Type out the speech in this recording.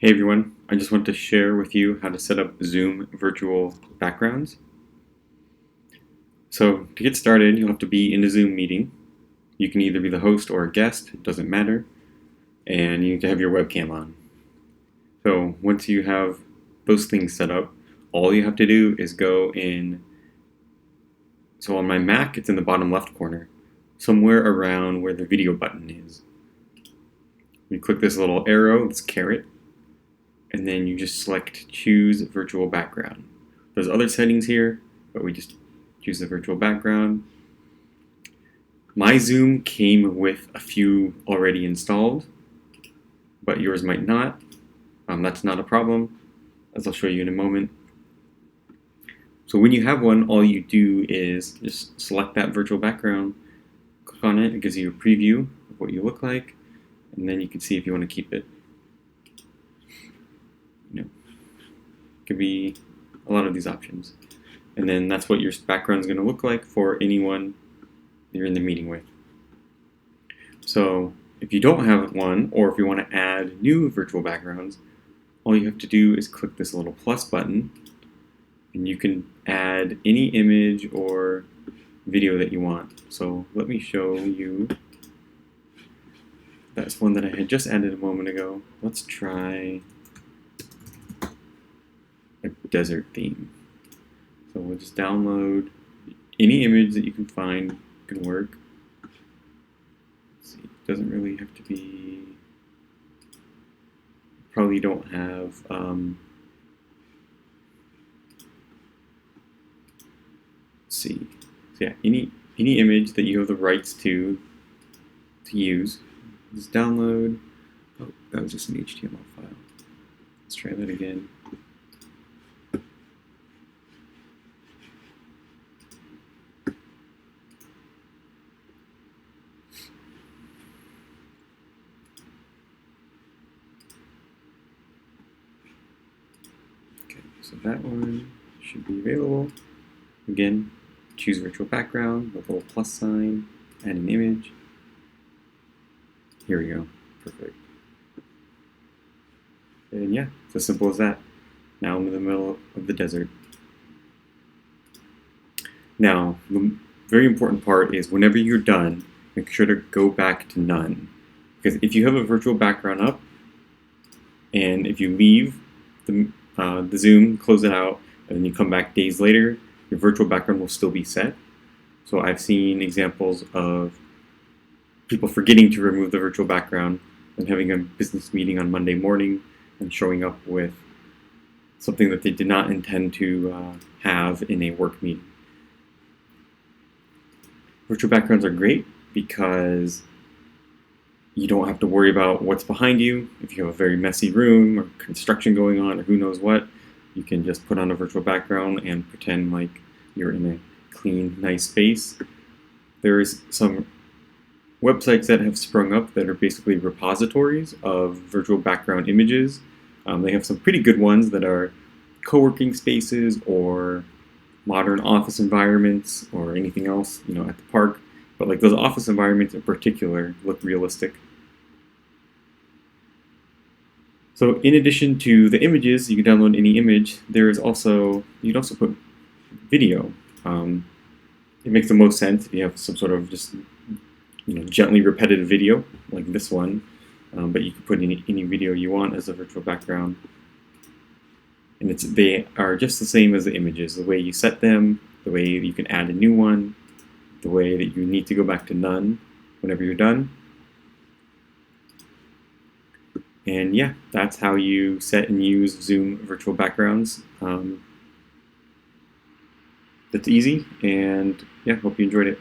Hey everyone, I just want to share with you how to set up Zoom virtual backgrounds. So to get started, you'll have to be in a Zoom meeting. You can either be the host or a guest, it doesn't matter. And you need to have your webcam on. So once you have those things set up, all you have to do is go in. So on my Mac, it's in the bottom left corner, somewhere around where the video button is. You click this little arrow, this caret, and then you just select choose virtual background. There's other settings here, but we just choose the virtual background. My Zoom came with a few already installed, but yours might not. That's not a problem, as I'll show you in a moment. So when you have one, all you do is just select that virtual background, click on it, it gives you a preview of what you look like, and then you can see if you want to keep it. Could be a lot of these options. And then that's what your background is going to look like for anyone you're in the meeting with. So if you don't have one, or if you want to add new virtual backgrounds, all you have to do is click this little plus button, and you can add any image or video that you want. So let me show you. That's one that I had just added a moment ago. Let's try a desert theme. So we'll just download any image that you can find can work. Let's see, it doesn't really have to be. Probably don't have. Let's see. So yeah, any image that you have the rights to use. Just download. Oh, that was just an HTML file. Let's try that again. So that one should be available. Again, choose virtual background with a little plus sign, add an image. Here we go. Perfect. And yeah, it's as simple as that. Now I'm in the middle of the desert. Now, the very important part is whenever you're done, make sure to go back to none. Because if you have a virtual background up, and if you leave the Zoom, close it out, and then you come back days later, your virtual background will still be set. So I've seen examples of people forgetting to remove the virtual background and having a business meeting on Monday morning and showing up with something that they did not intend to have in a work meeting. Virtual backgrounds are great because you don't have to worry about what's behind you. If you have a very messy room or construction going on or who knows what, you can just put on a virtual background and pretend like you're in a clean, nice space. There's some websites that have sprung up that are basically repositories of virtual background images. They have some pretty good ones that are co-working spaces or modern office environments or anything else, at the park. But like those office environments in particular look realistic. So in addition to the images, you can download any image. You can also put video. It makes the most sense if you have some sort of just gently repetitive video like this one. But you can put any video you want as a virtual background. And they are just the same as the images. The way you set them, the way you can add a new one, the way that you need to go back to none whenever you're done. And yeah, that's how you set and use Zoom virtual backgrounds. That's easy, and yeah, hope you enjoyed it.